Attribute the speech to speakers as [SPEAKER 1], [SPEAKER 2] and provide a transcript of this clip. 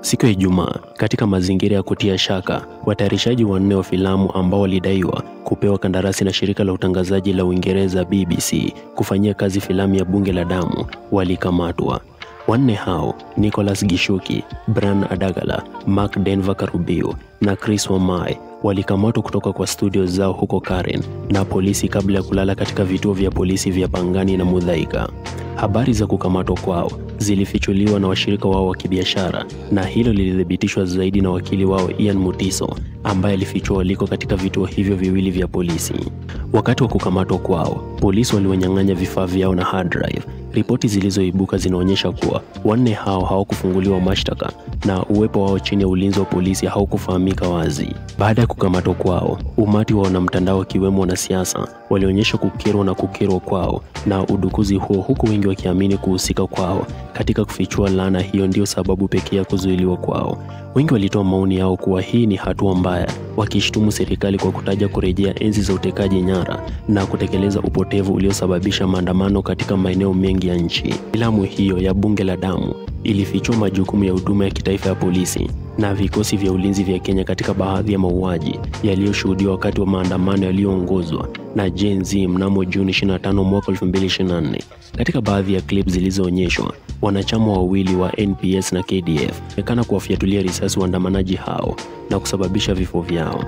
[SPEAKER 1] Siku ya Ijumaa, katika mazingira ya kutia shaka, watayarishaji wanne wa filamu ambao walidaiwa kupewa kandarasi na shirika la utangazaji la Uingereza BBC kufanyia kazi filamu ya Bunge la Damu walikamatwa. Wanne hao, Nicholas Gishuki, Bran Adagala, Mark Denver Karubio na Chris Wamai walikamatwa kutoka kwa studio zao huko Karen na polisi kabla ya kulala katika vituo vya polisi vya Pangani na Muthaiga. Habari za kukamatwa kwao zilifichuliwa na washirika wao wa kibiashara, na hilo lilithibitishwa zaidi na wakili wao Ian Mutiso ambaye alifichua waliko katika vituo hivyo viwili vya polisi. Wakati wa kukamatwa kwao, polisi waliwanyang'anya vifaa vyao na hard drive. Ripoti zilizoibuka zinaonyesha kuwa wanne hao hawakufunguliwa mashtaka na uwepo wao chini ya ulinzi wa polisi haukufahamika wazi. Baada ya kukamatwa kwao, umati wa wanamtandao wakiwemo wanasiasa walionyesha kukerwa kwao na udukuzi huo, huku wengi wakiamini kuhusika kwao katika kufichua laana hiyo ndio sababu pekee ya kuzuiliwa kwao. Wengi walitoa maoni yao kuwa hii ni hatua mbaya, wakishtumu serikali kwa kutaja kurejea enzi za utekaji nyara na kutekeleza upotevu uliosababisha maandamano katika maeneo mengi ya nchi. Filamu hiyo ya Bunge la Damu ilifichua majukumu ya huduma ya kitaifa ya polisi na vikosi vya ulinzi vya Kenya katika baadhi ya mauaji yaliyoshuhudiwa wakati wa maandamano yaliyoongozwa na Gen Z mnamo Juni 25 mwaka 2024. Katika baadhi ya clips zilizoonyeshwa, wanachama wawili wa NPS na KDF wanaonekana kuwafiatulia risasi waandamanaji hao na kusababisha vifo vyao.